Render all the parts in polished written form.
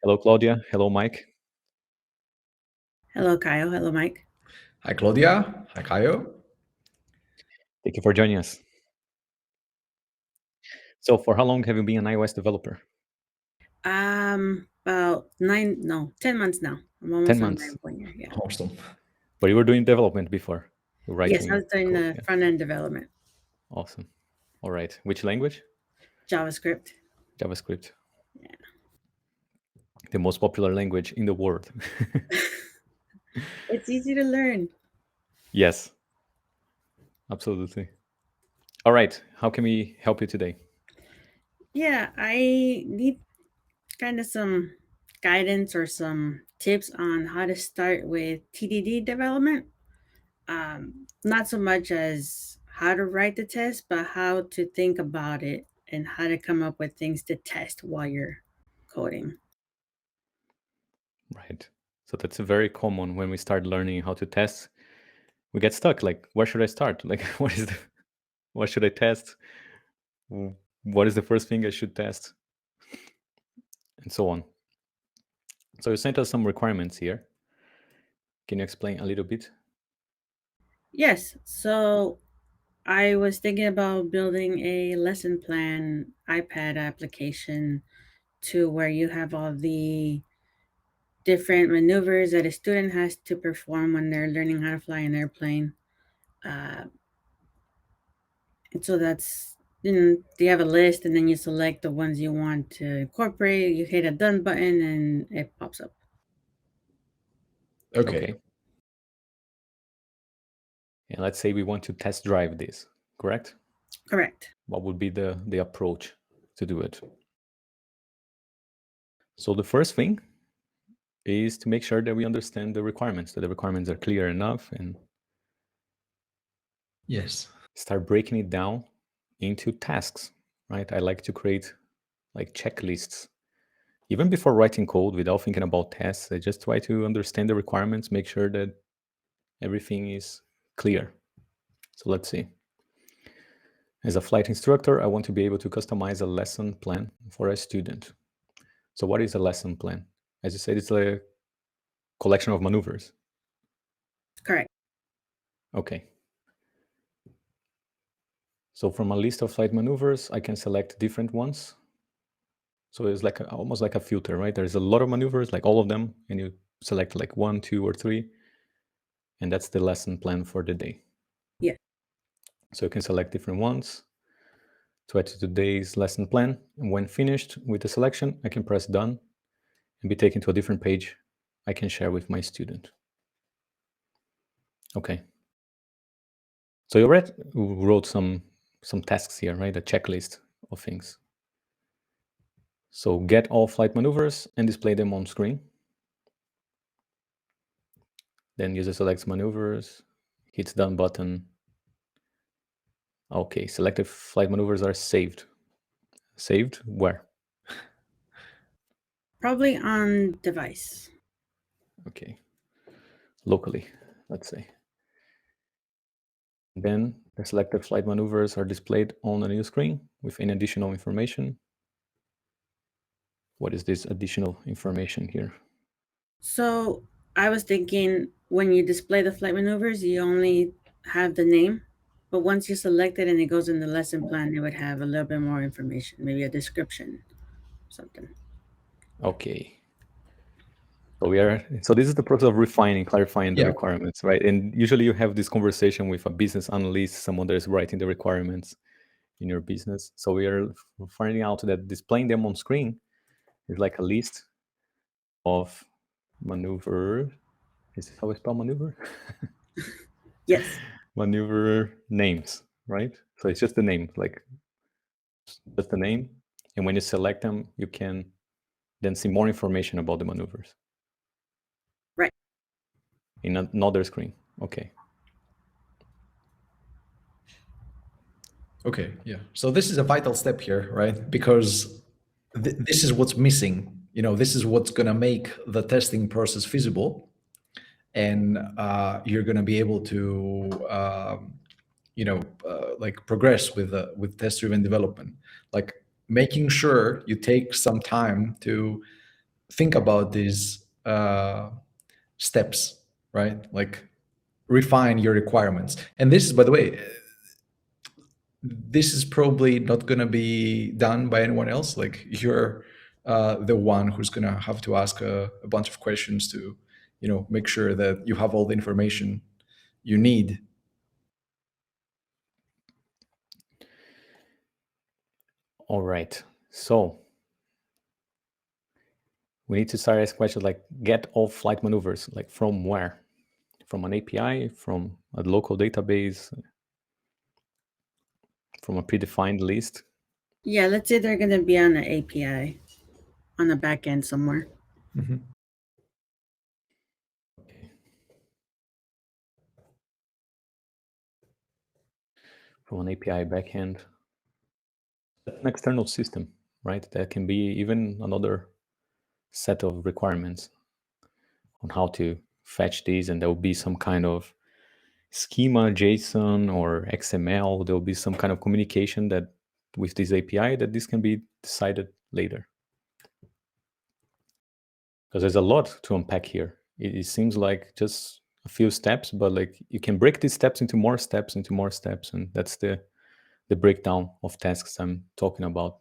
Hello, Claudia. Hello, Mike. Hello, Caio. Hello, Mike. Hi, Claudia. Hi, Caio. Thank you for joining us. So for how long have you been an iOS developer? About 10 months now. I'm almost 10 on months. 9 year. Yeah. Awesome. But you were doing development before, Yes, I was doing code, the yeah. front end development. Awesome. All right. Which language? JavaScript. JavaScript. Yeah. The most popular language in the world. It's easy to learn. Yes. Absolutely. All right. How can we help you today? Yeah, I need kind of some guidance or some tips on how to start with TDD development. Not so much as how to write the test, but how to think about it and how to come up with things to test while you're coding. Right. So that's very common when we start learning how to test. We get stuck. Like, where should I start? Like, what should I test? What is the first thing I should test? And so on. So you sent us some requirements here. Can you explain a little bit? Yes. So I was thinking about building a lesson plan iPad application to where you have all the different maneuvers that a student has to perform when they're learning how to fly an airplane. And so you have a list and then you select the ones you want to incorporate. You hit a done button and it pops up. Okay. And let's say we want to test drive this, correct? Correct. What would be the approach to do it? So the first thing is to make sure that we understand the requirements, that the requirements are clear enough, and Yes. start breaking it down into tasks, right? I like to create like checklists. Even before writing code, without thinking about tests, I just try to understand the requirements, make sure that everything is clear. So let's see. As a flight instructor, I want to be able to customize a lesson plan for a student. So what is a lesson plan? As you said, it's a collection of maneuvers. Correct. Okay. So from a list of flight maneuvers, I can select different ones. So it's like almost like a filter, right? There's a lot of maneuvers, like all of them, and you select like 1, 2, or 3, and that's the lesson plan for the day. Yeah. So you can select different ones to add to today's lesson plan. And when finished with the selection, I can press done and be taken to a different page I can share with my student. Okay. So you already wrote some tasks here, right? A checklist of things. So get all flight maneuvers and display them on screen. Then user selects maneuvers, hits done button. Okay, selected flight maneuvers are saved. Saved where? Probably on device. Okay. Locally, let's say. Then the selected flight maneuvers are displayed on a new screen with any additional information. What is this additional information here? So I was thinking when you display the flight maneuvers, you only have the name, but once you select it and it goes in the lesson plan, it would have a little bit more information, maybe a description, something. Okay. So this is the process of refining, clarifying the requirements, right? And usually you have this conversation with a business analyst, someone that is writing the requirements in your business. So we are finding out that displaying them on screen is like a list of maneuver. Is this how we spell maneuver? Yes. Maneuver names, right? So it's just the name, like just the name. And when you select them, you can then see more information about the maneuvers. Right. In another screen. Okay. Okay, yeah. So this is a vital step here, right? Because this is what's missing. This is what's going to make the testing process feasible, and you're going to be able to, like progress with test-driven development. Like making sure you take some time to think about these steps, right? Like refine your requirements. And this is, by the way, this is probably not going to be done by anyone else. Like you're the one who's going to have to ask a bunch of questions to, make sure that you have all the information you need. All right. So we need to start asking questions like get all flight maneuvers, like from where? From an API, from a local database, from a predefined list? Yeah, let's say they're going to be on an API on the back end somewhere. Mm-hmm. From an API backend, an external system, right? That can be even another set of requirements on how to fetch these, and there will be some kind of schema, JSON or XML. There will be some kind of communication that with this API that this can be decided later. Because there's a lot to unpack here. It seems like just a few steps, but like you can break these steps into more steps, and that's the breakdown of tasks I'm talking about.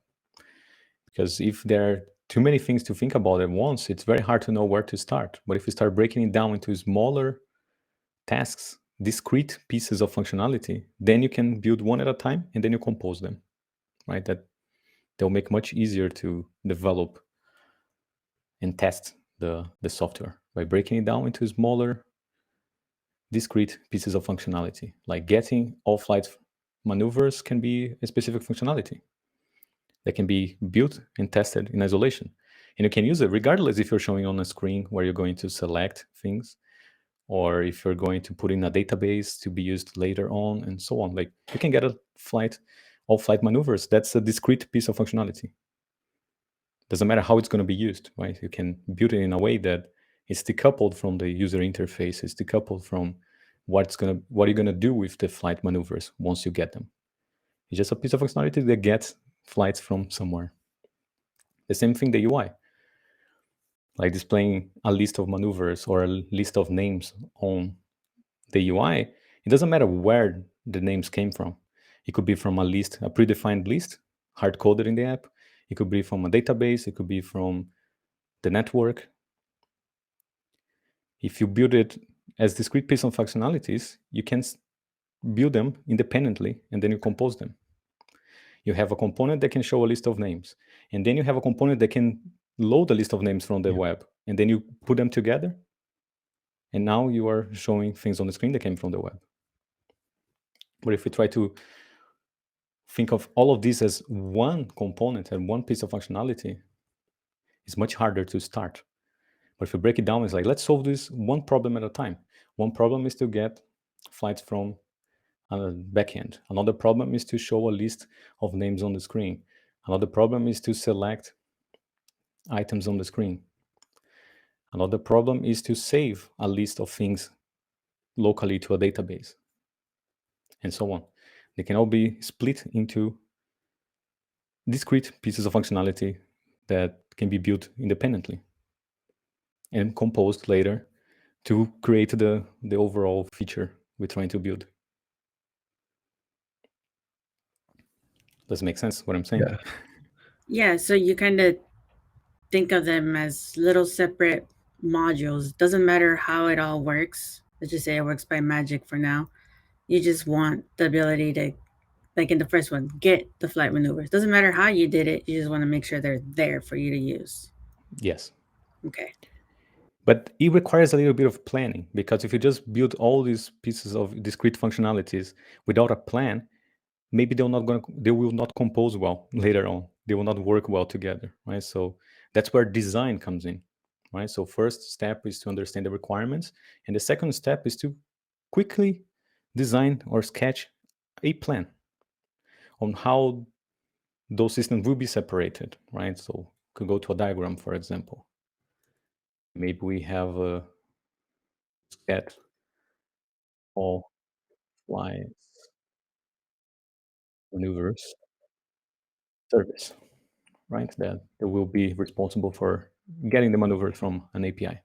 Because if there are too many things to think about at once, it's very hard to know where to start. But if you start breaking it down into smaller tasks, discrete pieces of functionality, then you can build one at a time and then you compose them, right? They'll make much easier to develop and test the software by breaking it down into smaller discrete pieces of functionality. Like getting all flight maneuvers can be a specific functionality that can be built and tested in isolation. And you can use it regardless if you're showing on a screen where you're going to select things, or if you're going to put in a database to be used later on, and so on. Like you can get all flight maneuvers. That's a discrete piece of functionality. Doesn't matter how it's going to be used, right? You can build it in a way that it's decoupled from the user interface. It's decoupled from what you're gonna do with the flight maneuvers once you get them. It's just a piece of functionality that gets flights from somewhere. The same thing, the UI, like displaying a list of maneuvers or a list of names on the UI. It doesn't matter where the names came from. It could be from a list, a predefined list, hard coded in the app. It could be from a database. It could be from the network. If you build it as discrete piece of functionalities, you can build them independently and then you compose them. You have a component that can show a list of names, and then you have a component that can load a list of names from the web, and then you put them together, and now you are showing things on the screen that came from the web. But if we try to think of all of this as one component and one piece of functionality, it's much harder to start. But if you break it down, it's like, let's solve this one problem at a time. One problem is to get flights from a backend. Another problem is to show a list of names on the screen. Another problem is to select items on the screen. Another problem is to save a list of things locally to a database, and so on. They can all be split into discrete pieces of functionality that can be built independently and composed later to create the overall feature we're trying to build. Does it make sense what I'm saying? Yeah. Yeah, so you kind of think of them as little separate modules. Doesn't matter how it all works. Let's just say it works by magic for now. You just want the ability to, like in the first one, get the flight maneuvers. Doesn't matter how you did it. You just want to make sure they're there for you to use. Yes. Okay. But it requires a little bit of planning, because if you just build all these pieces of discrete functionalities without a plan, maybe they will not compose well later on. They will not work well together, right? So that's where design comes in, right? So first step is to understand the requirements, and the second step is to quickly design or sketch a plan on how those systems will be separated, right? So could go to a diagram, for example. Maybe we have a sketch all flights maneuvers service, right? That will be responsible for getting the maneuver from an API.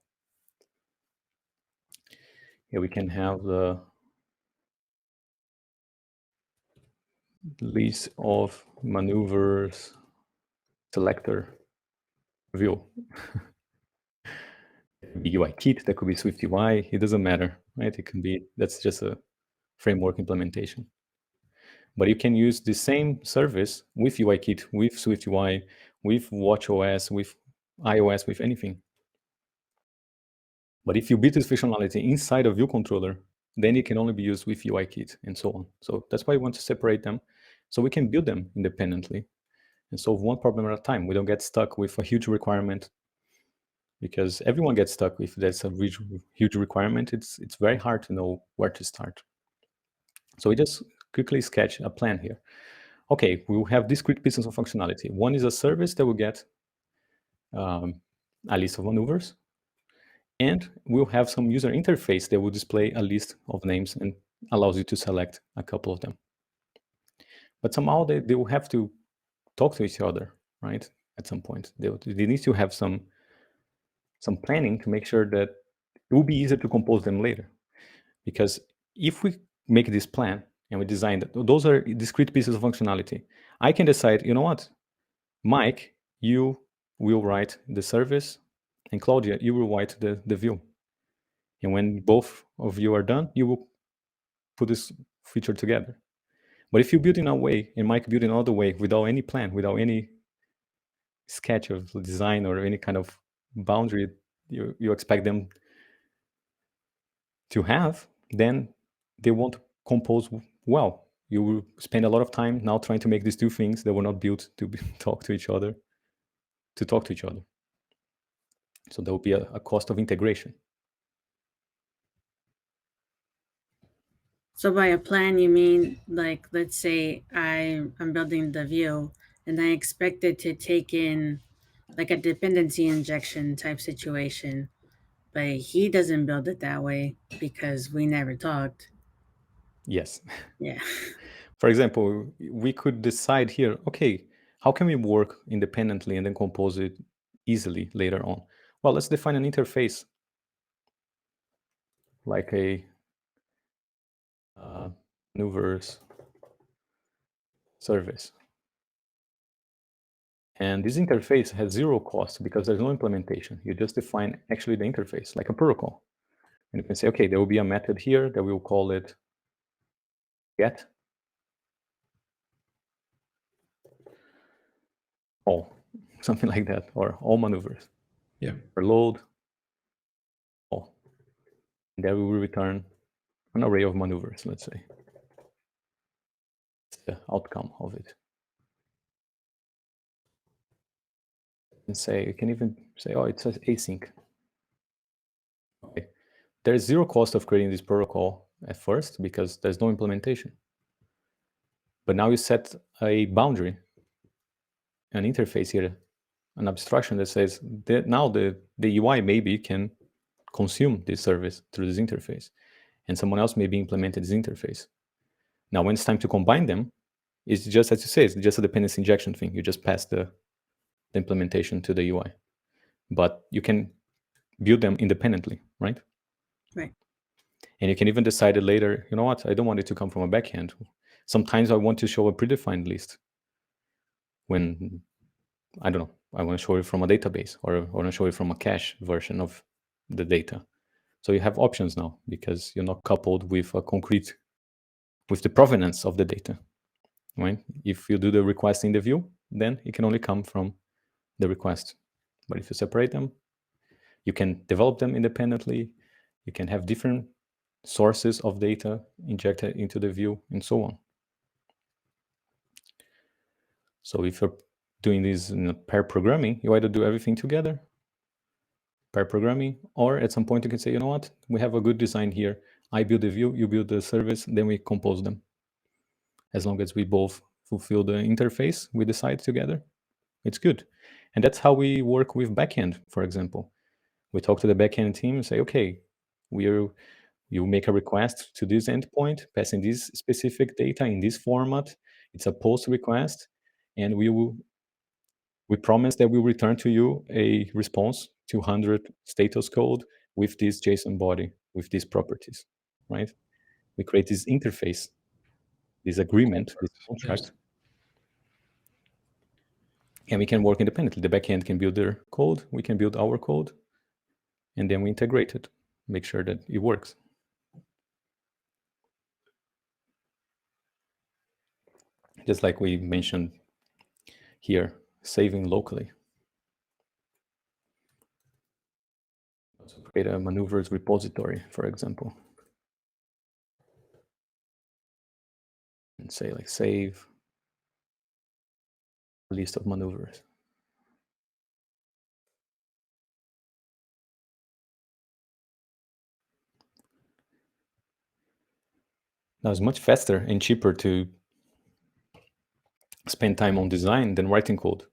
Here we can have the list of maneuvers selector view. UI kit, that could be Swift UI, it doesn't matter, right? It can be, that's just a framework implementation. But you can use the same service with UI kit, with Swift UI, with watchOS, with iOS, with anything. But if you build this functionality inside a view controller, then it can only be used with UI kit and so on. So that's why we want to separate them so we can build them independently and solve one problem at a time. We don't get stuck with a huge requirement, because everyone gets stuck if there's a huge requirement. It's very hard to know where to start. So we just quickly sketch a plan here. Okay, we will have discrete pieces of functionality. One is a service that will get a list of maneuvers, and we'll have some user interface that will display a list of names and allows you to select a couple of them. But somehow they will have to talk to each other, right? At some point, they need to have some planning to make sure that it will be easier to compose them later. Because if we make this plan and we design that those are discrete pieces of functionality, I can decide, you know what, Mike, you will write the service, and Claudia, you will write the view. And when both of you are done, you will put this feature together. But if you build in a way and Mike build in another way without any plan, without any sketch of design or any kind of boundary you expect them to have, then they won't compose well. You will spend a lot of time now trying to make these two things that were not built to talk to each other. So there will be a cost of integration. So by a plan, you mean like, let's say I'm building the view and I expect it to take in like a dependency injection type situation, but he doesn't build it that way because we never talked. Yes. Yeah. For example, we could decide here, okay, how can we work independently and then compose it easily later on? Well, let's define an interface like a maneuvers service. And this interface has zero cost because there's no implementation. You just define actually the interface like a protocol. And you can say, okay, there will be a method here that we'll call it get all, something like that, or all maneuvers. Yeah. Or load all. And then we will return an array of maneuvers, let's say. That's the outcome of it. And say, you can even say, oh, it says async. Okay. There's zero cost of creating this protocol at first because there's no implementation. But now you set a boundary, an interface here, an abstraction that says that now the UI maybe can consume this service through this interface, and someone else maybe implemented this interface. Now, when it's time to combine them, it's just, as you say, it's just a dependency injection thing. You just pass the implementation to the UI. But you can build them independently, right? Right. And you can even decide later, you know what, I don't want it to come from a backend. Sometimes I want to show a predefined list when, I don't know, I want to show it from a database, or I want to show it from a cache version of the data. So you have options now because you're not coupled with with the provenance of the data, right? If you do the request in the view, then it can only come from the request. But if you separate them, you can develop them independently. You can have different sources of data injected into the view and so on. So if you're doing this in a pair programming, you either do everything together, pair programming, or at some point you can say, you know what, we have a good design here. I build the view, you build the service, then we compose them. As long as we both fulfill the interface we decide together, it's good. And that's how we work with backend, for example. We talk to the backend team and say, okay, you make a request to this endpoint, passing this specific data in this format. It's a post request, and we will we promise that we'll return to you a response to 100 status code with this JSON body, with these properties, right? We create this interface, this agreement, this contract, Yes. and we can work independently. The backend can build their code, we can build our code, and then we integrate it, make sure that it works. Just like we mentioned here, saving locally. Also create a maneuvers repository, for example. And say like save a list of maneuvers. Now it's much faster and cheaper to spend time on design than writing code.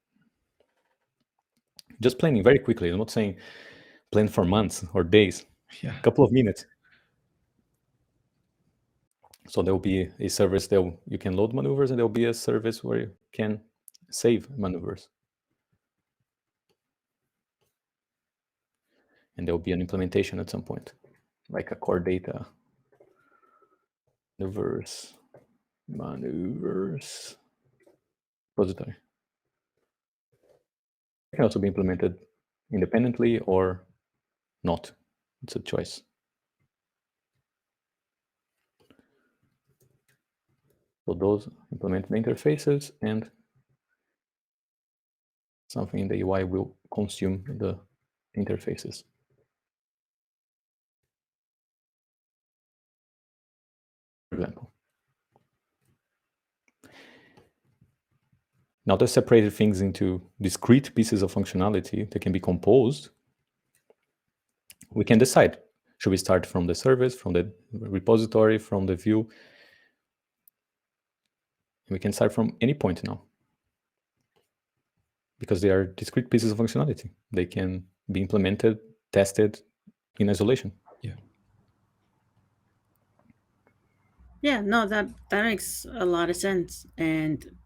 Just planning very quickly. I'm not saying plan for months or days, Yeah. a couple of minutes. So there will be a service that you can load maneuvers, and there will be a service where you can save maneuvers. And there will be an implementation at some point, like a core data, maneuvers repository. It can also be implemented independently or not. It's a choice. So those implement the interfaces, and something in the UI will consume the interfaces. For example. Now to separate things into discrete pieces of functionality that can be composed, we can decide, should we start from the service, from the repository, from the view? And we can start from any point now, because they are discrete pieces of functionality. They can be implemented, tested in isolation. Yeah. Yeah, no, that makes a lot of sense. And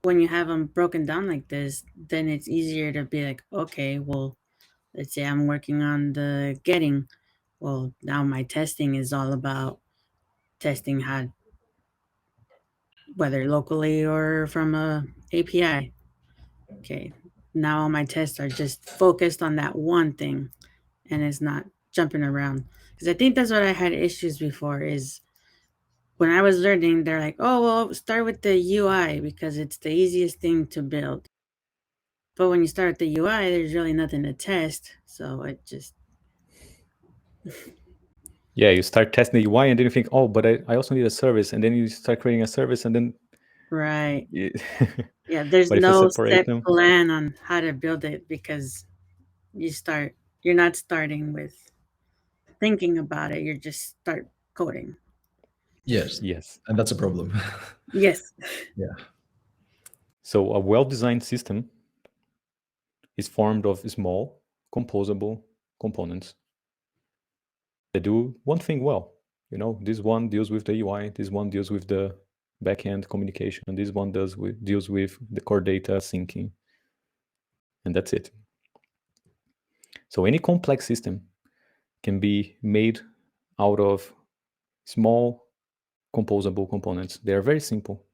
when you have them broken down like this, then it's easier to be like, okay, well, let's say I'm working on the getting. Well, now my testing is all about testing how, whether locally or from a API. Okay, now all my tests are just focused on that one thing, and it's not jumping around. Because I think that's what I had issues before. Is when I was learning, they're like, oh, well, start with the UI because it's the easiest thing to build. But when you start with the UI, there's really nothing to test. So it just. Yeah, you start testing the UI and then you think, oh, but I also need a service. And then you start creating a service and then. Right. Yeah, Yeah, there's but if you no separate set them. plan on how to build it because you're not starting with thinking about it. You just start coding. Yes. Yes. And that's a problem. Yes. Yeah. So a well-designed system is formed of small, composable components that do one thing well. You know, this one deals with the UI, this one deals with the backend communication, this one deals with the core data syncing, and that's it. So any complex system can be made out of small, composable components. They are very simple,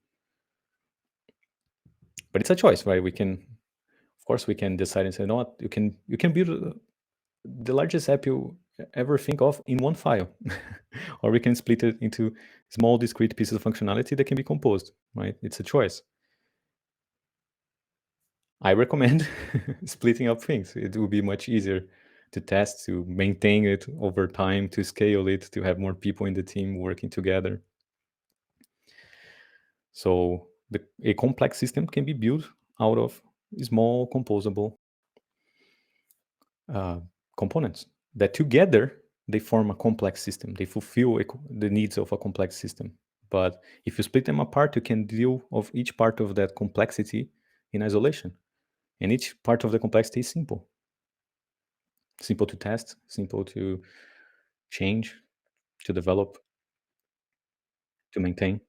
but it's a choice, right? We can, of course, we can decide and say, no, what, you can build the largest app you ever think of in one file, or we can split it into small, discrete pieces of functionality that can be composed, right? It's a choice. I recommend splitting up things. It will be much easier to test, to maintain it over time, to scale it, to have more people in the team working together. So a complex system can be built out of small composable components that together they form a complex system. They fulfill the needs of a complex system. But if you split them apart, you can deal with each part of that complexity in isolation. And each part of the complexity is simple. Simple to test, simple to change, to develop, to maintain.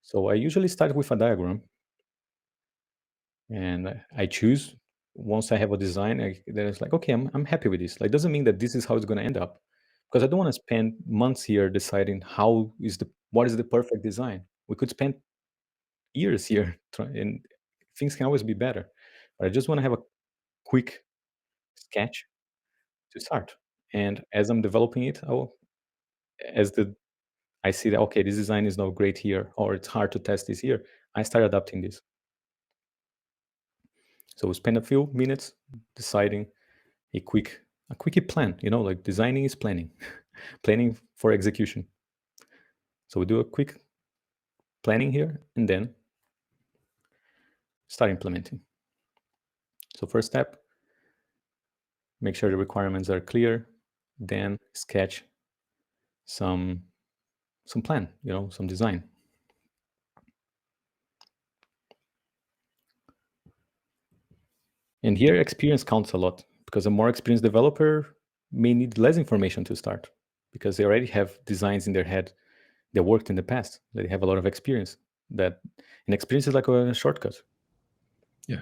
So I usually start with a diagram. And I choose, once I have a design, then it's like, okay, I'm happy with this. Like, doesn't mean that this is how it's going to end up, because I don't want to spend months here deciding what is the perfect design. We could spend years here, and things can always be better. But I just want to have a quick sketch to start. And as I'm developing it, I see that, okay, this design is not great here, or it's hard to test this here, I start adapting this. So we spend a few minutes deciding a quickie plan, like designing is planning, planning for execution. So we do a quick planning here and then start implementing. So first step, make sure the requirements are clear, then sketch some plan, some design. And here experience counts a lot, because a more experienced developer may need less information to start, because they already have designs in their head that worked in the past. They have a lot of experience. And experience is like a shortcut. Yeah.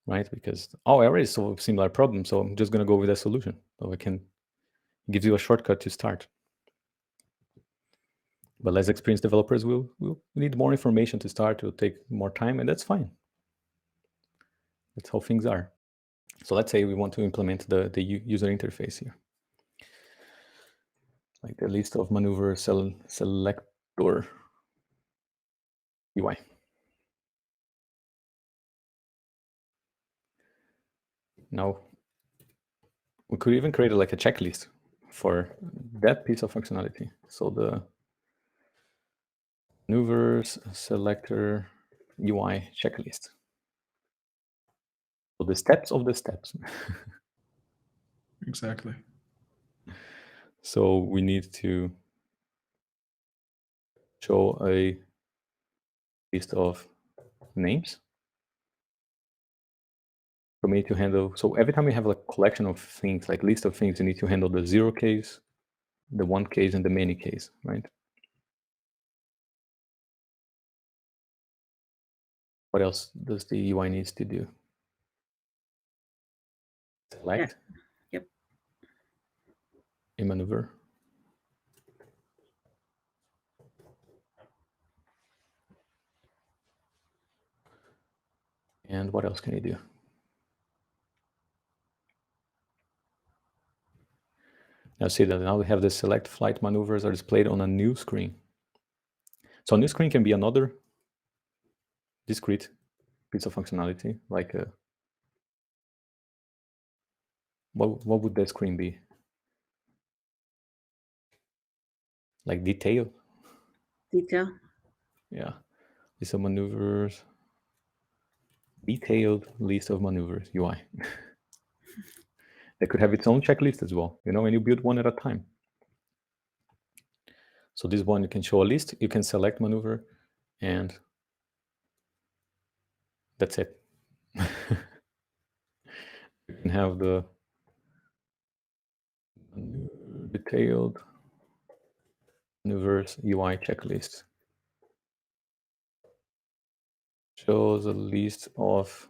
Right? Because, I already solved a similar problem, so I'm just going to go with that solution. So it gives you a shortcut to start. But less experienced developers will need more information to start, will take more time, and that's fine. That's how things are. So let's say we want to implement the user interface here. Like the list of maneuver selector UI. Now, we could even create like a checklist for that piece of functionality. So the maneuvers selector UI checklist. So the steps of the steps. Exactly. So we need to show a list of names for me to handle. So every time we have a collection of things, like list of things, you need to handle the 0 case, the 1 case, and the many case, right? What else does the UI needs to do? Select. Yep. A maneuver. And what else can you do? Now see that now we have the select flight maneuvers are displayed on a new screen. So a new screen can be another discrete piece of functionality, like what would that screen be? Like detail? Detail. Yeah. List of maneuvers. Detailed list of maneuvers UI. That could have its own checklist as well, and you build one at a time. So this one, you can show a list, you can select maneuver, and that's it. You can have the detailed maneuvers UI checklist. Shows a list of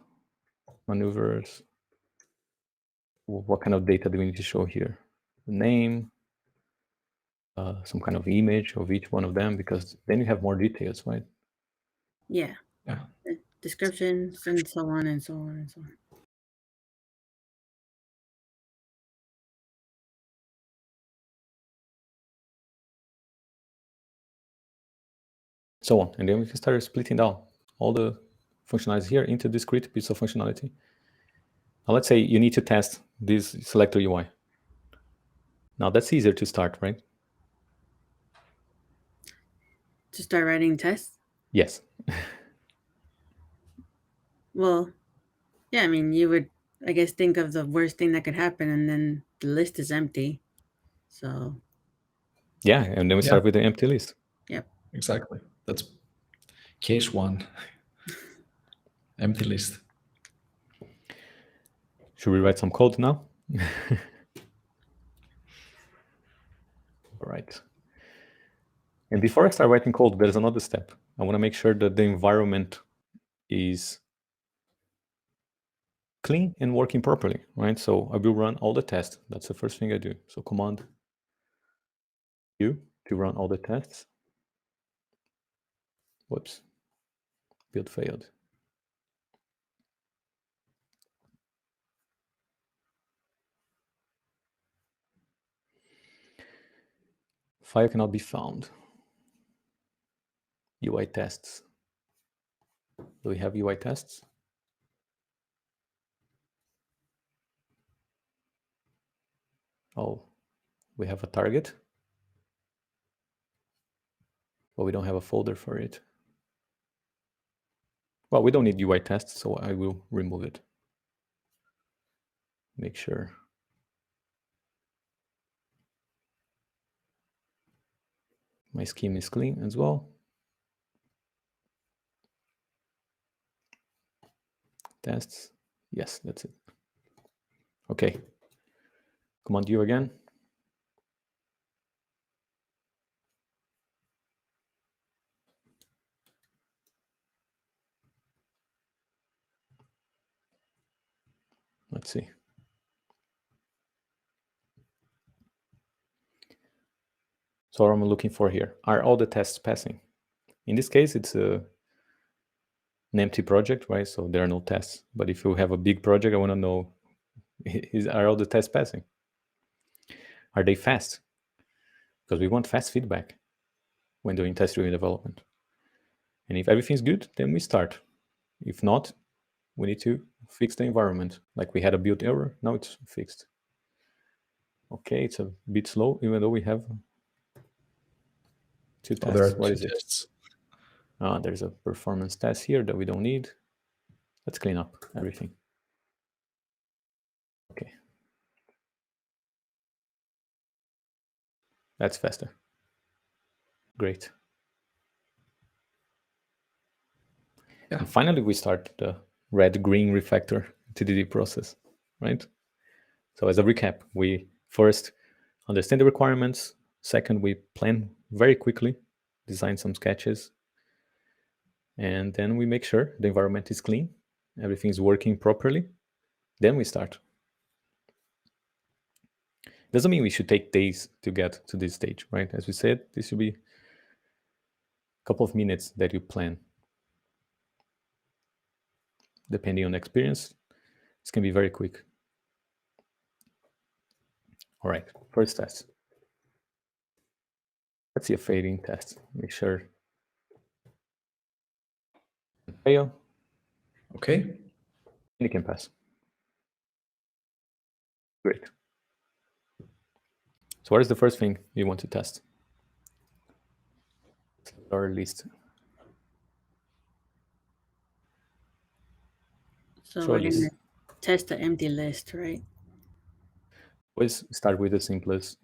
maneuvers. What kind of data do we need to show here? The name, some kind of image of each one of them, because then you have more details, right? Yeah. Yeah. Descriptions and so on and so on and so on. So on. And then we can start splitting down all the functionalities here into discrete pieces of functionality. Now let's say you need to test this selector UI. Now that's easier to start, right? To start writing tests? Yes. Well, yeah, I mean, you would, I guess, think of the worst thing that could happen, and then the list is empty. So. Yeah, and then we start with the empty list. Yep. Exactly. That's case 1. Empty list. Should we write some code now? All right. And before I start writing code, there's another step. I want to make sure that the environment is clean and working properly, right? So I will run all the tests. That's the first thing I do. So Command U to run all the tests. Whoops, build failed. File cannot be found. UI tests. Do we have UI tests? Oh, we have a target, but we don't have a folder for it. Well, we don't need UI tests, so I will remove it. Make sure. My scheme is clean as well. Tests. Yes, that's it. Okay. Command U again. Let's see. So what I'm looking for here, are all the tests passing? In this case, it's an empty project, right? So there are no tests. But if you have a big project, I want to know, are all the tests passing? Are they fast? Because we want fast feedback when doing test-driven development. And if everything's good, then we start. If not, we need to fix the environment. Like we had a build error, now it's fixed. Okay, it's a bit slow, even though we have two tests. There are what two is tests. it? There's a performance test here that we don't need. Let's clean up everything. Okay. That's faster. Great. Yeah. And finally, we start the red-green refactor TDD process, right? So as a recap, we first understand the requirements. Second, we plan very quickly, design some sketches, and then we make sure the environment is clean, everything's working properly. Then we start. Doesn't mean we should take days to get to this stage, right? As we said, this should be a couple of minutes that you plan. Depending on experience, this can be very quick. All right, first test. Let's see a fading test. Make sure. Caio. Okay. And you can pass. Great. So what is the first thing you want to test? Our list. So Show we're list. going to test the empty list, right? Always start with the simplest.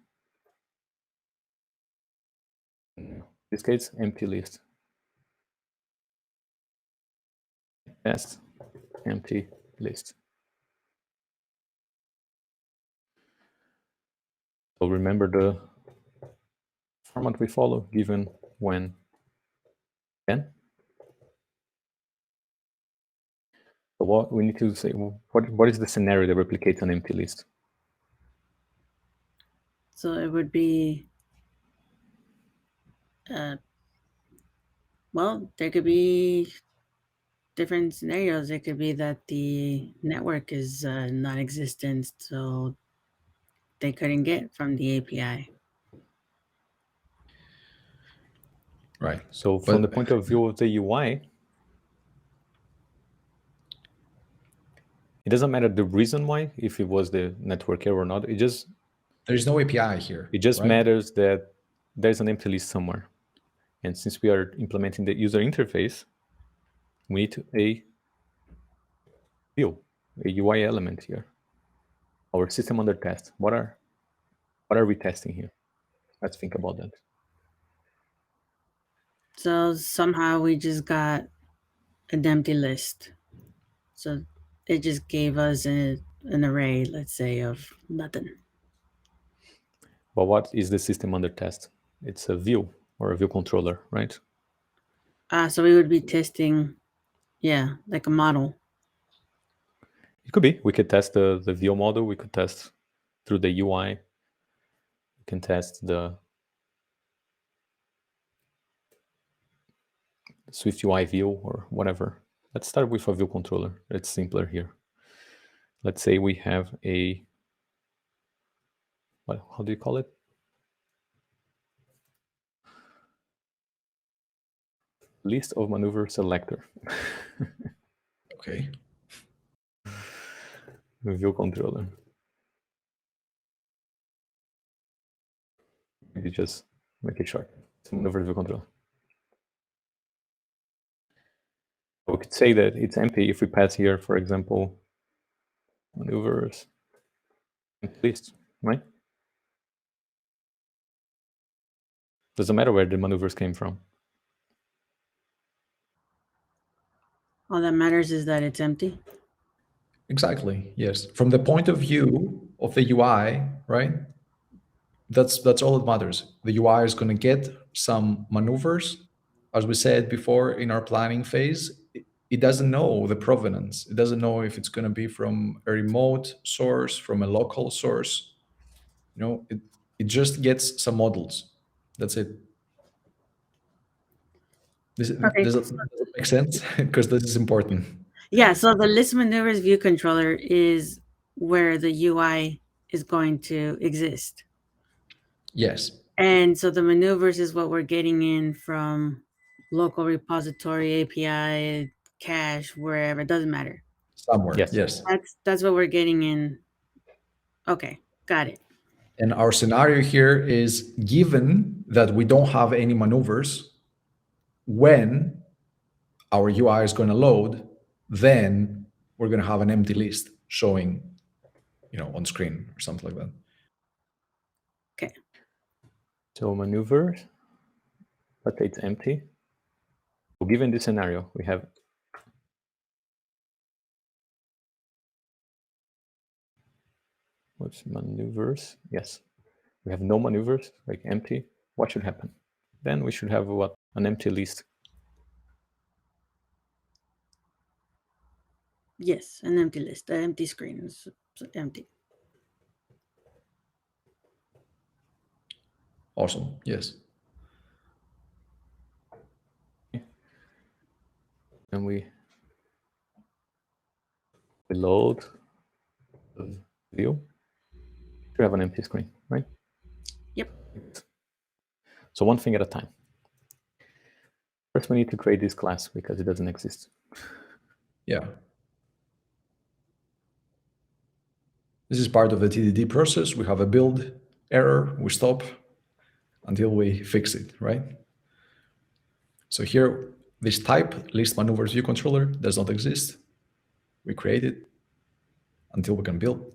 In this case, empty list. Test empty list. So remember the format we follow, given, when, then. So what we need to say, what is the scenario that replicates an empty list? So it would be, well, there could be different scenarios. It could be that the network is non-existent, so they couldn't get from the API. Right. So from the point of view of the UI, it doesn't matter the reason why, if it was the network error or not. It just there's no API here. It just right? matters that there's an empty list somewhere. And since we are implementing the user interface, we need a view, a UI element here. Our system under test. What are we testing here? Let's think about that. So somehow we just got an empty list. So it just gave us an array, let's say, of nothing. But what is the system under test? It's a view or a view controller, right? So we would be testing, yeah, like a model. It could be. We could test the view model. We could test through the UI. We can test the Swift UI view or whatever. Let's start with a view controller. It's simpler here. Let's say we have a, how do you call it? List of maneuver selector. Okay. View controller. You just make it short. It's a maneuver view controller. We could say that it's empty if we pass here, for example, maneuvers list, right? Doesn't matter where the maneuvers came from. All that matters is that it's empty. Exactly. Yes. From the point of view of the UI, right? That's all that matters. The UI is going to get some maneuvers. As we said before in our planning phase, it doesn't know the provenance. It doesn't know if it's going to be from a remote source, from a local source. You know, it just gets some models. That's it. Okay. Does it make sense? Because this is important. Yeah, so the list maneuvers view controller is where the UI is going to exist. Yes. And so the maneuvers is what we're getting in from local repository, API, cache, wherever, it doesn't matter. Somewhere. Yes. Yes. That's what we're getting in. Okay, got it. And our scenario here is given that we don't have any maneuvers, when our UI is going to load, then we're going to have an empty list showing, you know, on screen or something like that. Okay. So maneuvers, let's say it's empty. So given this scenario, we have what's maneuvers? Yes, we have no maneuvers, like empty. What should happen? Then we should have what? An empty list. Yes, an empty list, an empty screen is empty. Awesome. Yes. And we load the view. We have an empty screen, right? Yep. So one thing at a time. First, we need to create this class because it doesn't exist. Yeah. This is part of the TDD process. We have a build error. We stop until we fix it, right? So here, this type, list maneuvers view controller, does not exist. We create it until we can build.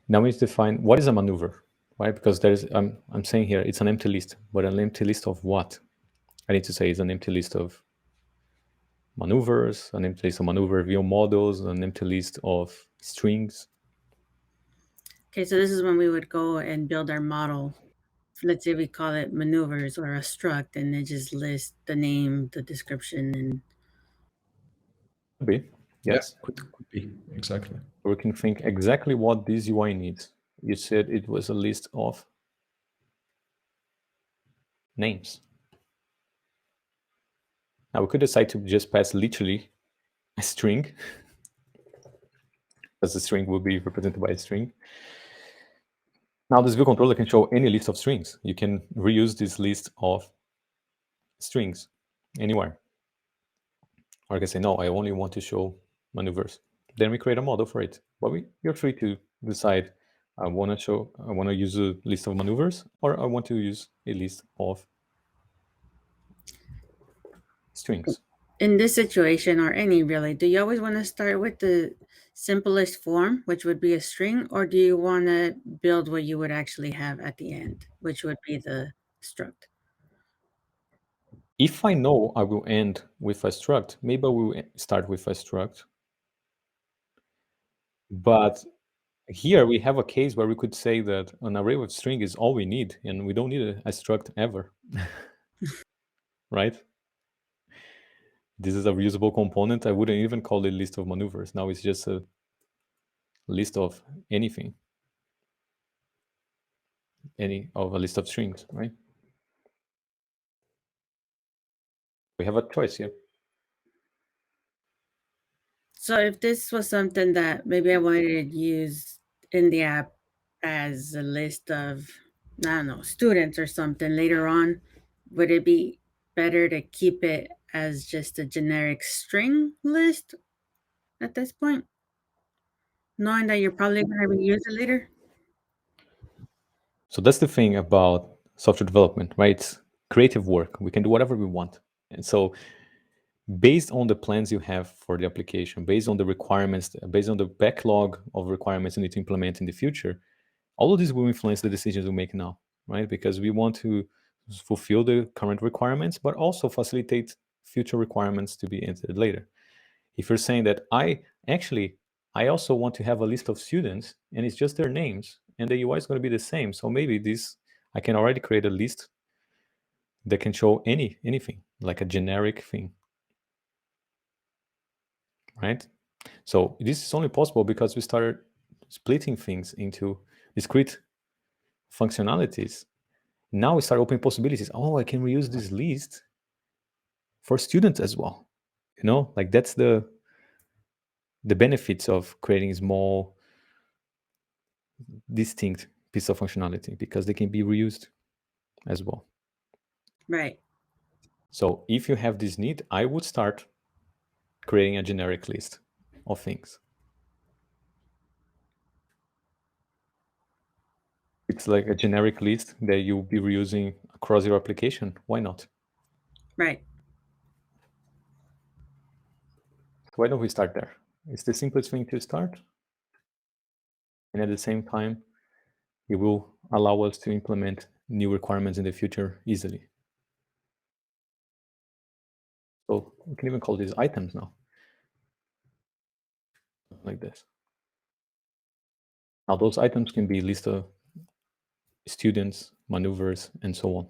Now we need to define what is a maneuver, right? Because there's, I'm saying here, it's an empty list, but an empty list of what? I need to say it's an empty list of maneuvers, an empty list of maneuver view models, an empty list of strings. Okay, so this is when we would go and build our model. Let's say we call it maneuvers or a struct, and it just lists the name, the description, and Could be, yes. Yeah, could be, exactly. We can think exactly what this UI needs. You said it was a list of names. Now we could decide to just pass literally a string, because the string will be represented by a string. Now this view controller can show any list of strings. You can reuse this list of strings anywhere. Or I can say, no, I only want to show maneuvers. Then we create a model for it. But you're free to decide, I want to use a list of maneuvers, or I want to use a list of strings. in this situation, or any really, do you always want to start with the simplest form, which would be a string, or do you want to build what you would actually have at the end, which would be the struct? If I know I will end with a struct, maybe I will start with a struct. But here we have a case where we could say that an array with string is all we need, and we don't need a struct ever, right? this is a reusable component, I wouldn't even call it list of maneuvers. Now it's just a list of anything, any of a list of strings, right? We have a choice here. So if this was something that maybe I wanted to use in the app as a list of, I don't know, students or something later on, would it be better to keep it as just a generic string list at this point? Knowing that you're probably going to reuse it later? So that's the thing about software development, right? It's creative work. We can do whatever we want. And so based on the plans you have for the application, based on the requirements, based on the backlog of requirements you need to implement in the future, all of this will influence the decisions we make now, right? Because we want to fulfill the current requirements, but also facilitate future requirements to be entered later. If you're saying that I also want to have a list of students and it's just their names and the UI is going to be the same. So maybe I can already create a list that can show anything, like a generic thing, right? So this is only possible because we started splitting things into discrete functionalities. Now we start opening possibilities. Oh, I can reuse this list for students as well. Like that's the benefits of creating small, distinct piece of functionality because they can be reused as well. Right. So if you have this need, I would start creating a generic list of things. It's like a generic list that you'll be reusing across your application. Why not? Right. Why don't we start there? It's the simplest thing to start. And at the same time, it will allow us to implement new requirements in the future easily. So we can even call these items now, like this. Now those items can be list of students, maneuvers, and so on.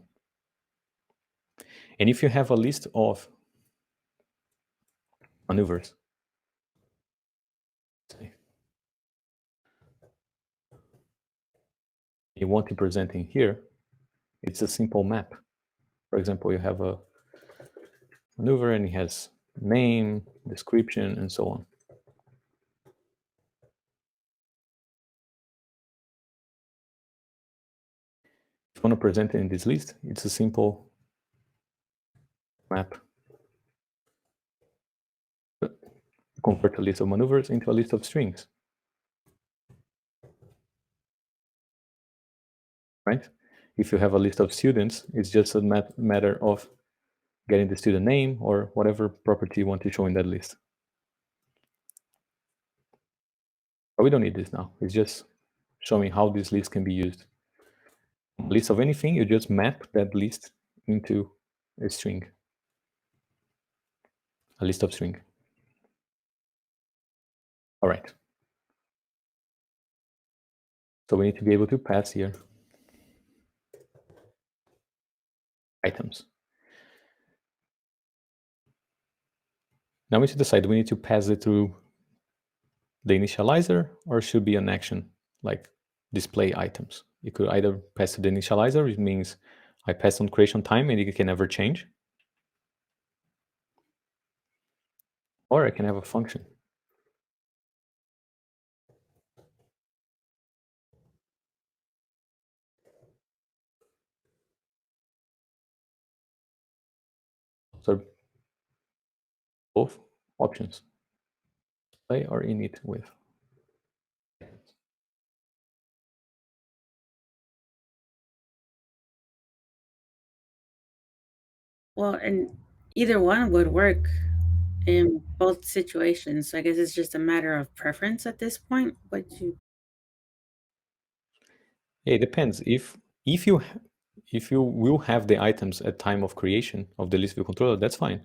And if you have a list of maneuvers, you want to present in here, it's a simple map. For example, you have a maneuver and it has name, description, and so on. If you want to present it in this list, it's a simple map. Convert a list of maneuvers into a list of strings. Right? If you have a list of students, it's just a matter of getting the student name or whatever property you want to show in that list. But we don't need this now. It's just showing how this list can be used. A list of anything, you just map that list into a string, a list of string. All right. So we need to be able to pass here items. Now we need to decide, do we need to pass it through the initializer or should be an action like display items? You could either pass to the initializer, which means I pass on creation time and it can never change. Or I can have a function. So both options, display or init with. Well, and either one would work in both situations. So I guess it's just a matter of preference at this point. Yeah, it depends. If you will have the items at time of creation of the list view controller, that's fine.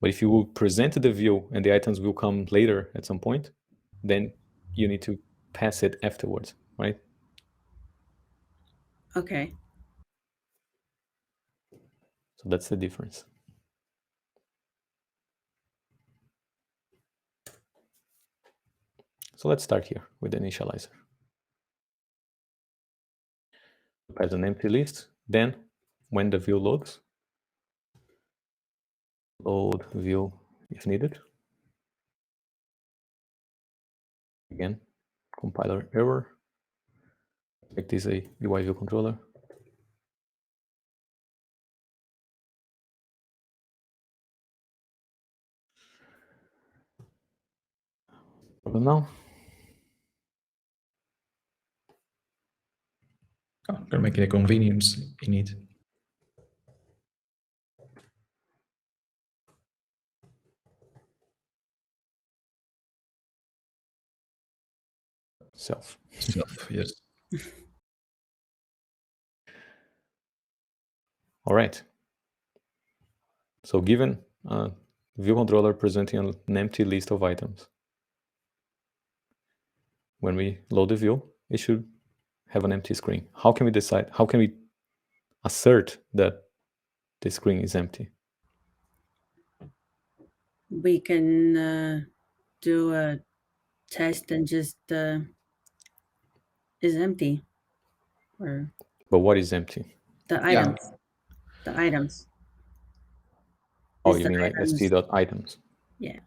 But if you will present the view and the items will come later at some point, then you need to pass it afterwards, right? Okay. So that's the difference. So let's start here with the initializer. Pass an empty list. Then when the view loads, load view if needed. Again, compiler error. Make this a UI view controller. Problem now. Oh, gonna make it a convenience in it. Self. Self, yes. All right. So given a view controller presenting an empty list of items, when we load the view, it should have an empty screen. How can we decide? How can we assert that the screen is empty? We can do a test and just is empty, or But what is empty? the Yeah. items. The items. Oh, Is you the mean like items- st.items? Yeah.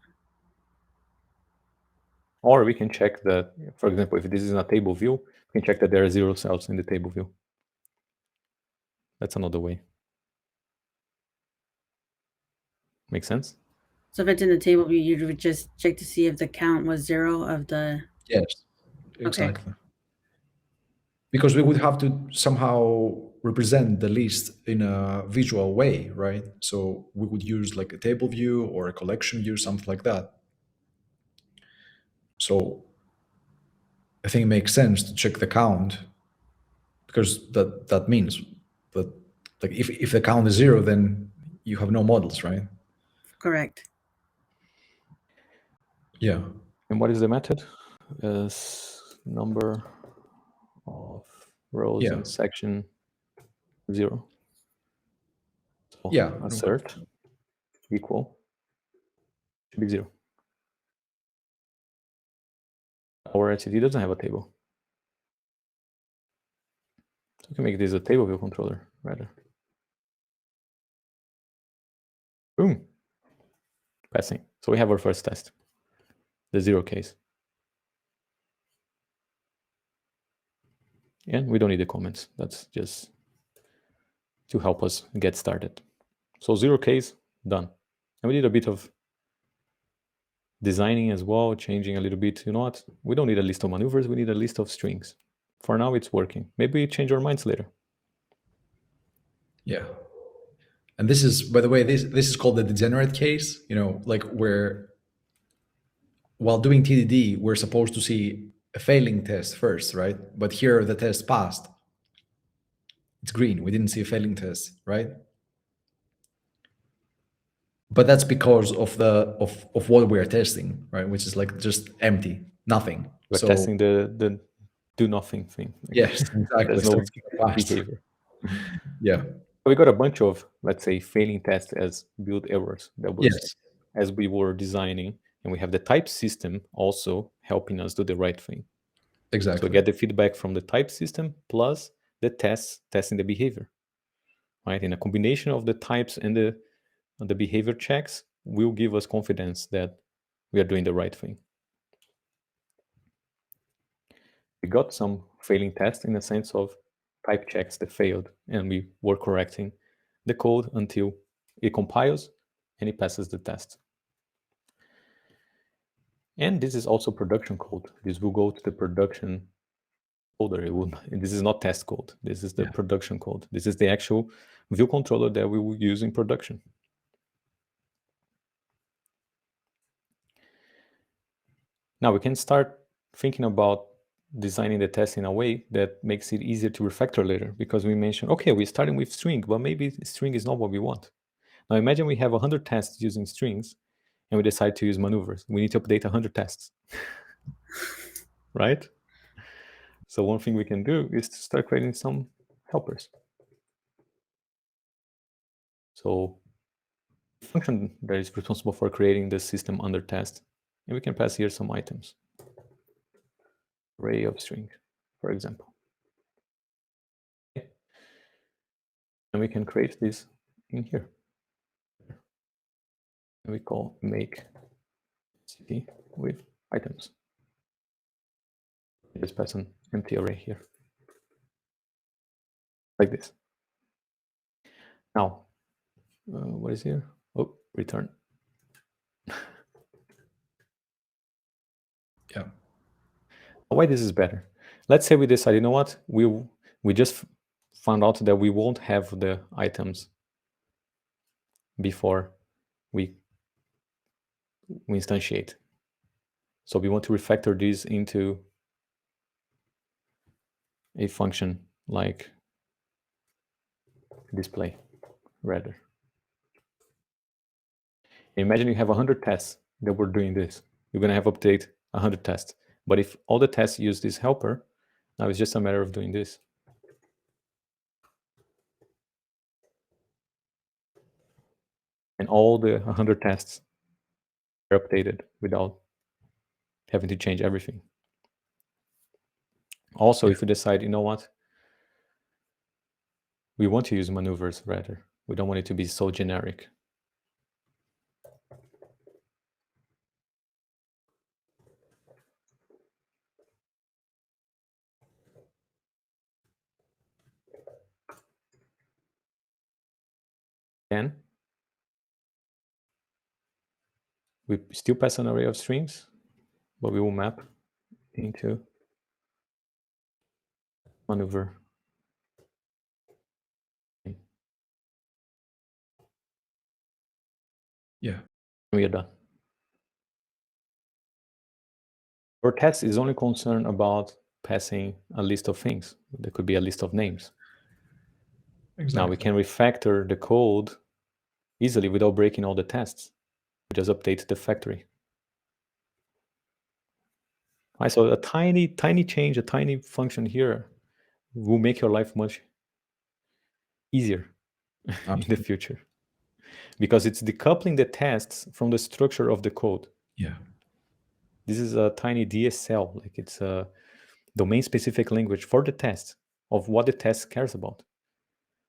Or we can check that, for example, if this is a table view, we can check that there are 0 cells in the table view. That's another way. Make sense? So if it's in the table view, you would just check to see if the count was 0 of the. Yes, exactly. Because we would have to somehow represent the list in a visual way, right? So we would use like a table view or a collection view, something like that. So I think it makes sense to check the count, because that means that, like, if the count is 0, then you have no models, right? Correct. Yeah. And what is the method? Is number of rows Yeah. in section 0. So Yeah. assert equal should be 0. Our RTD doesn't have a table. So we can make this a table view controller rather. Boom. Passing. So we have our first test, the 0 case. And we don't need the comments. That's just to help us get started. So 0 case, done. And we did a bit of designing as well, changing a little bit. You know what? We don't need a list of maneuvers. We need a list of strings. For now, it's working. Maybe we change our minds later. Yeah. And this is, by the way, this is called the degenerate case, like where while doing TDD, we're supposed to see a failing test first, right? But here the test passed. It's green. We didn't see a failing test, right? But that's because of of what we're testing, right? Which is like just empty, nothing. We're testing the do nothing thing. Yes, exactly. There's no behavior. Yeah. We got a bunch of, let's say, failing tests as build errors. That was Yes. as we were designing, and we have the type system also helping us do the right thing. Exactly. So we get the feedback from the type system plus the tests testing the behavior, right? And a combination of the types and the behavior checks will give us confidence that we are doing the right thing. We got some failing tests in the sense of type checks that failed, and we were correcting the code until it compiles and it passes the test. And this is also production code. This will go to the production folder. This is not test code. This is the production code. This is the actual view controller that we will use in production. Now we can start thinking about designing the test in a way that makes it easier to refactor later, because we mentioned, okay, we're starting with string, but maybe string is not what we want. Now imagine we have 100 tests using strings and we decide to use maneuvers. We need to update 100 tests, right? So one thing we can do is to start creating some helpers. So the function that is responsible for creating the system under test, and we can pass here some items. array of strings, for example. Okay. And we can create this in here. And we call make city with items. Just pass an empty array here, like this. Now, what is here? Oh, return. Yeah. Why this is better? Let's say we decide, you know what? We just found out that we won't have the items before we instantiate. So we want to refactor this into a function like display, rather. Imagine you have 100 tests that were doing this. You're going to have update 100 tests. But if all the tests use this helper, now it's just a matter of doing this. And all the 100 tests are updated without having to change everything. Also, if we decide, you know what, we want to use maneuvers rather. We don't want it to be so generic. Then we still pass an array of strings, but we will map into maneuver. Yeah. We are done. Our test is only concerned about passing a list of things. There could be a list of names. Exactly. Now we can refactor the code easily without breaking all the tests. We just update the factory. Right, so a tiny change, a tiny function here will make your life much easier in the future, because it's decoupling the tests from the structure of the code. Yeah. This is a tiny DSL, like it's a domain-specific language for the test of what the test cares about.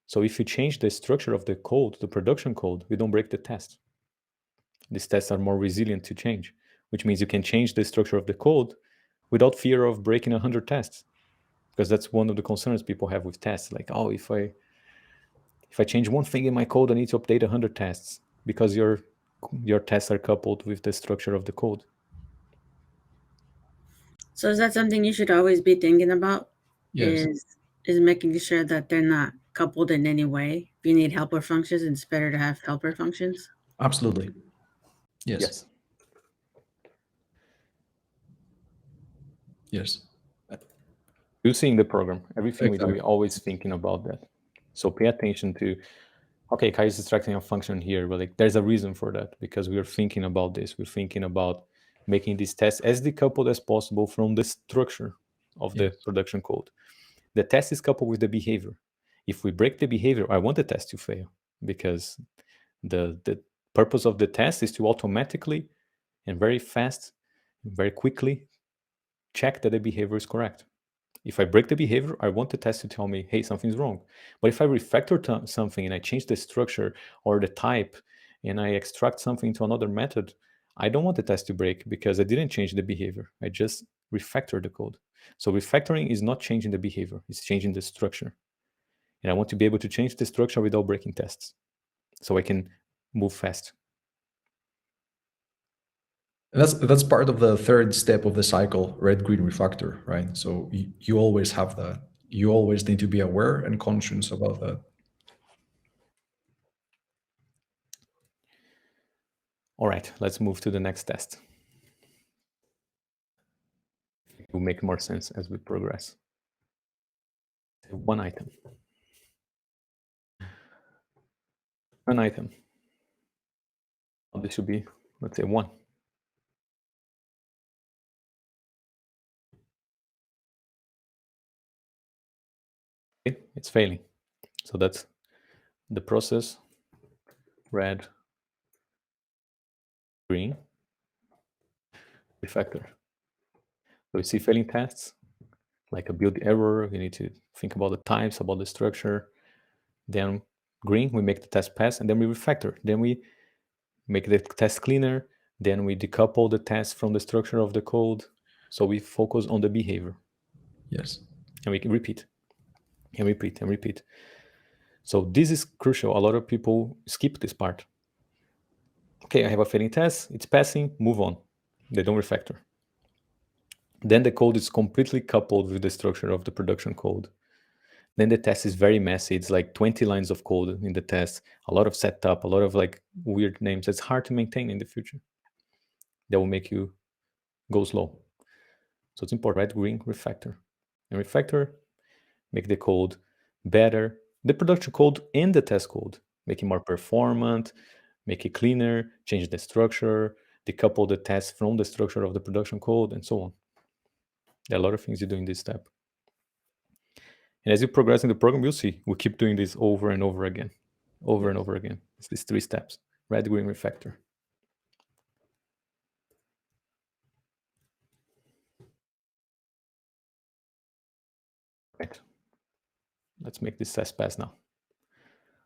So if you change the structure of the code, the production code, we don't break the test. These tests are more resilient to change, which means you can change the structure of the code without fear of breaking 100 tests, because that's one of the concerns people have with tests. Like, oh, if I change one thing in my code, I need to update 100 tests because your tests are coupled with the structure of the code. So is that something you should always be thinking about? Yes. Is making sure that they're not coupled in any way. If you need helper functions, it's better to have helper functions. Absolutely. Yes. Yes. Yes. Using the program, everything we do, Exactly. we're always thinking about that. So pay attention to, okay, Caio is extracting a function here, but like there's a reason for that, because we're thinking about this. We're thinking about making these tests as decoupled as possible from the structure of the production code. The test is coupled with the behavior. If we break the behavior, I want the test to fail, because the purpose of the test is to automatically and very fast, very quickly check that the behavior is correct. If I break the behavior, I want the test to tell me, hey, something's wrong. But if I refactor something and I change the structure or the type and I extract something to another method, I don't want the test to break because I didn't change the behavior. I just refactored the code. So refactoring is not changing the behavior, it's changing the structure. And I want to be able to change the structure without breaking tests so I can move fast. That's part of the third step of the cycle, red, green, refactor, right? So you always have that. You always need to be aware and conscious about that. All right, let's move to the next test. It will make more sense as we progress. One item. An item. This should be, let's say, 1. Okay, it's failing. So that's the process, red, green, refactor. So we see failing tests, like a build error. You need to think about the types, about the structure. Then green, we make the test pass, and then we refactor. Then we make the test cleaner. Then we decouple the test from the structure of the code. So we focus on the behavior. Yes. And we can repeat and repeat and repeat. So this is crucial. A lot of people skip this part. Okay, I have a failing test. It's passing. Move on. They don't refactor. Then the code is completely coupled with the structure of the production code. Then the test is very messy. It's like 20 lines of code in the test, a lot of setup, a lot of like weird names. It's hard to maintain in the future. That will make you go slow. So it's important, right? Green, refactor. And refactor, make the code better. The production code and the test code, make it more performant, make it cleaner, change the structure, decouple the test from the structure of the production code, and so on. There are a lot of things you do in this step. And as you progress in the program, you'll see we keep doing this over and over again, and over again. It's these 3 steps: red, green, refactor. Right. Let's make this test pass now.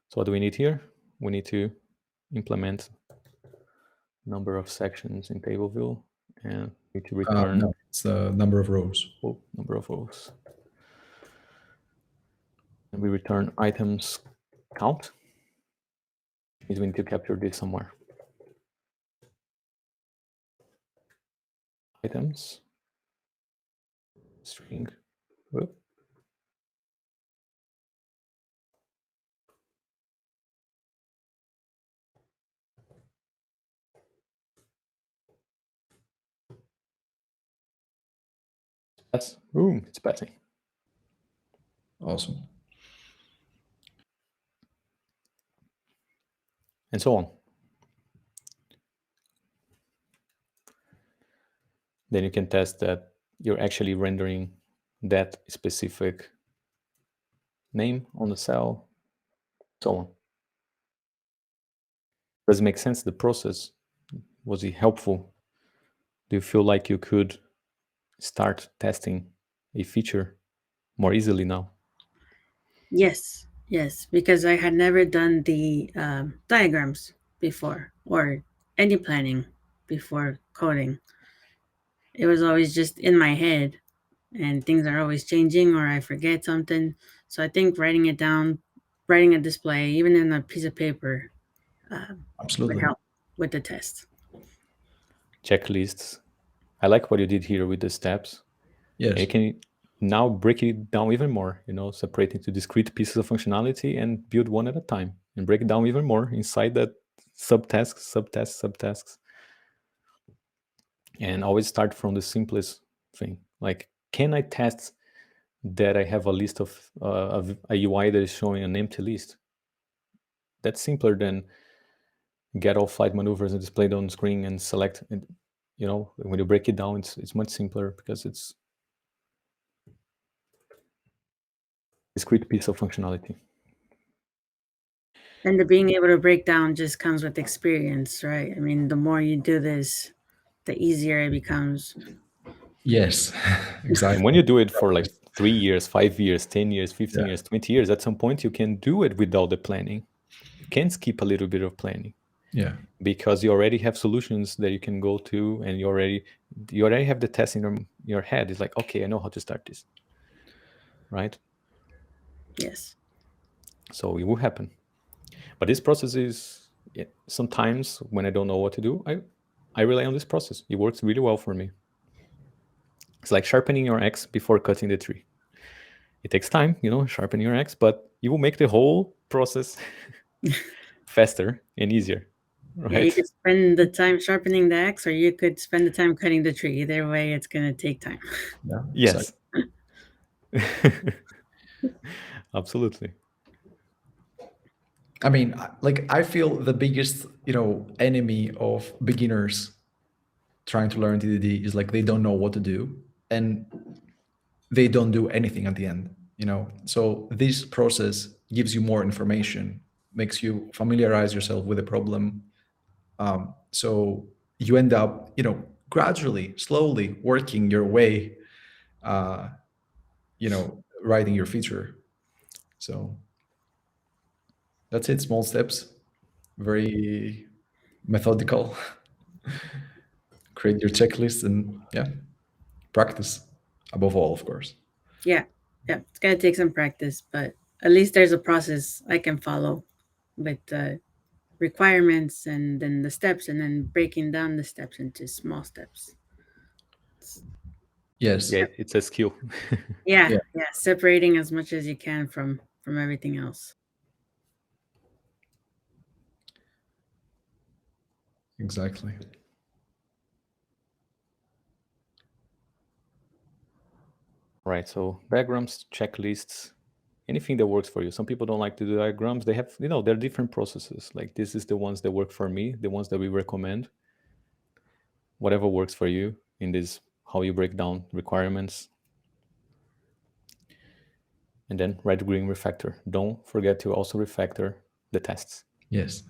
So what do we need here? We need to implement number of sections in table view, and we need to return No, it's the number of rows. number of rows. And we return items count. Means we need to capture this somewhere. Items string. Whoop. That's boom, it's passing. Awesome. And so on. Then you can test that you're actually rendering that specific name on the cell, so on. Does it make sense, the process? Was it helpful? Do you feel like you could start testing a feature more easily now? Yes, yes, because I had never done the diagrams before or any planning before coding. It was always just in my head, and things are always changing or I forget something. So I think writing it down, writing a display, even in a piece of paper, would Absolutely. help with the test. Checklists. I like what you did here with the steps. Yes. And you can now break it down even more, separate into discrete pieces of functionality and build one at a time, and break it down even more inside that subtasks. And always start from the simplest thing. Like, can I test that I have a list of a UI that is showing an empty list? That's simpler than get all flight maneuvers and display it on screen and select. And when you break it down, it's much simpler because it's discrete piece of functionality. And the being able to break down just comes with experience, right? I mean, the more you do this, the easier it becomes. Yes, exactly. And when you do it for like 3 years, 5 years, 10 years, 15 years, 20 years, at some point you can do it without the planning. You can skip a little bit of planning. Yeah. Because you already have solutions that you can go to, and you already have the test in your head. It's like, okay, I know how to start this. Right? Yes. So it will happen. But this process is, sometimes when I don't know what to do, I rely on this process. It works really well for me. It's like sharpening your axe before cutting the tree. It takes time, sharpening your axe, but you will make the whole process faster and easier. Right? Yeah, you could spend the time sharpening the axe, or you could spend the time cutting the tree. Either way, it's going to take time. Yeah. Yes. Absolutely. I mean, like, I feel the biggest, enemy of beginners trying to learn TDD is like they don't know what to do and they don't do anything at the end. So this process gives you more information, makes you familiarize yourself with the problem. So you end up, gradually, slowly working your way writing your feature. So that's it. Small steps, very methodical. Create your checklist and practice above all, of course. Yeah, it's gonna take some practice, but at least there's a process I can follow with the requirements and then the steps, and then breaking down the steps into small steps. Yes. Yeah, it's a skill. Yeah, Yeah. separating as much as you can from everything else. Exactly. Right. So diagrams, checklists, anything that works for you. Some people don't like to do diagrams. They have, there are different processes. Like this is the ones that work for me, the ones that we recommend. Whatever works for you in this, how you break down requirements. And then red, green, refactor. Don't forget to also refactor the tests. Yes.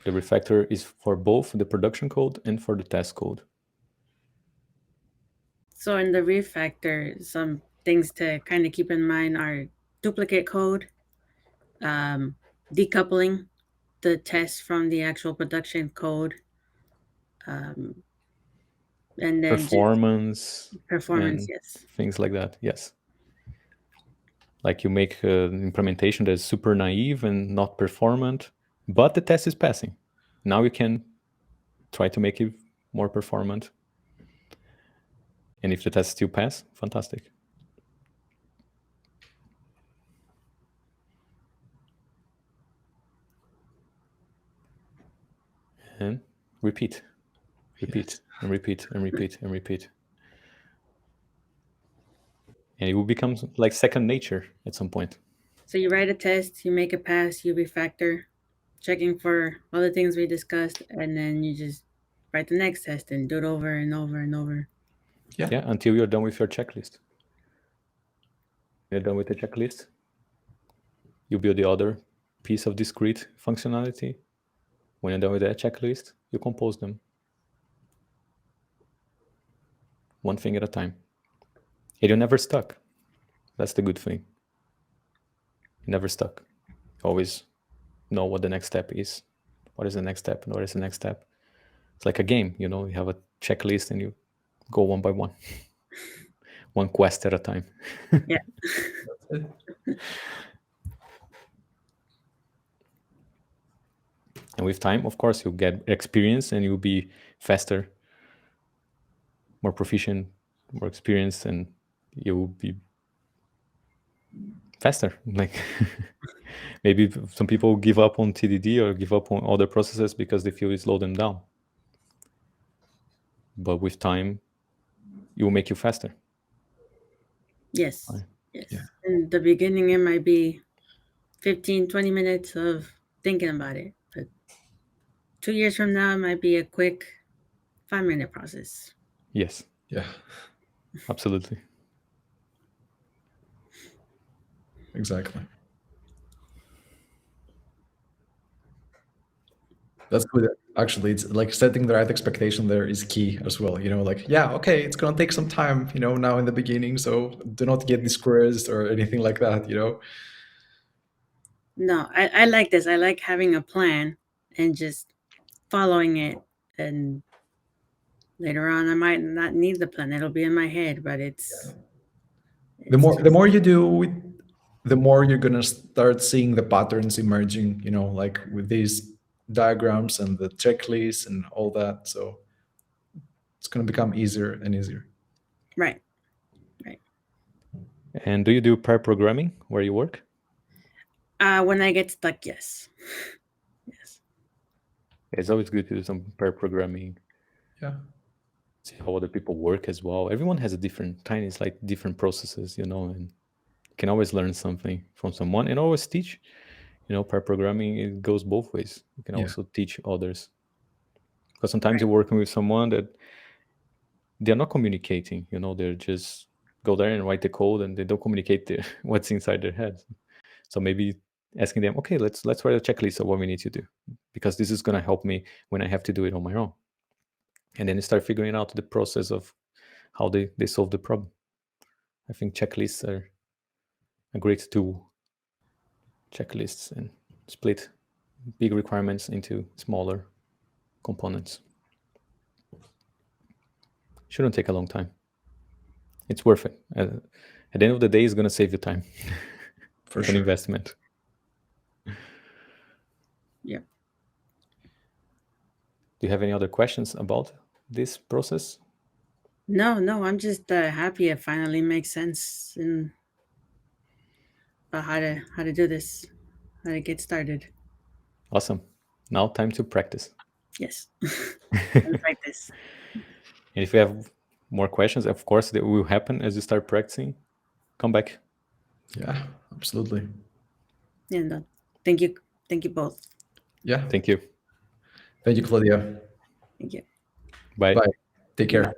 The refactor is for both the production code and for the test code. So in the refactor, some things to kind of keep in mind are duplicate code, decoupling the test from the actual production code, and then Performance. performance. And Yes. things like that. Yes. Like you make an implementation that's super naive and not performant, but the test is passing. Now you can try to make it more performant. And if the test still pass, fantastic. And repeat, Yes. and repeat, and repeat, and repeat. And it will become like second nature at some point. So you write a test, you make a pass, you refactor, checking for all the things we discussed, and then you just write the next test and do it over and over and over. Yeah, until you're done with your checklist. You're done with the checklist, you build the other piece of discrete functionality. When you're done with that checklist, you compose them. One thing at a time. And you're never stuck. That's the good thing. You're never stuck. You always know what the next step is. What is the next step? And what is the next step? It's like a game, you have a checklist and you go one by one. One quest at a time. Yeah. And with time, of course, you'll get experience and you'll be faster, more proficient, more experienced, and you'll be faster. Like maybe some people give up on TDD or give up on other processes because they feel it slow them down. But with time, it will make you faster. Yes. Right. Yes. Yeah. In the beginning, it might be 15, 20 minutes of thinking about it. But 2 years from now, it might be a quick 5-minute process. Yes. Yeah. Absolutely. Exactly. That's good. Actually, it's like setting the right expectation there is key as well. Like, yeah, okay, it's going to take some time, now in the beginning. So do not get discouraged or anything like that, No, I like this. I like having a plan and just following it. And later on, I might not need the plan. It'll be in my head, but the more you do it, the more you're going to start seeing the patterns emerging, like with these diagrams and the checklists and all that. So it's going to become easier and easier. Right. And do you do pair programming where you work? When I get stuck, yes. Yes. It's always good to do some pair programming. Yeah. See how other people work as well. Everyone has a different, different processes, and you can always learn something from someone and always teach. Pair programming, it goes both ways. You can also teach others. Because sometimes you're working with someone that they're not communicating, they're just go there and write the code and they don't communicate what's inside their heads. So maybe asking them, okay, let's write a checklist of what we need to do, because this is going to help me when I have to do it on my own. And then you start figuring out the process of how they solve the problem. I think checklists are a great tool. Checklists and split big requirements into smaller components. Shouldn't take a long time. It's worth it. At the end of the day, it's going to save you time. For It's an sure. investment. Yeah. Do you have any other questions about this process? No, I'm just happy it finally makes sense and about how to do this, how to get started. Awesome. Now time to practice. Yes. Let's practice. And if you have more questions, of course, that will happen as you start practicing. Come back. Yeah, absolutely. Yeah, no. Thank you both. Yeah. Thank you. Thank you, Claudia. Thank you. Bye. Bye. Take care.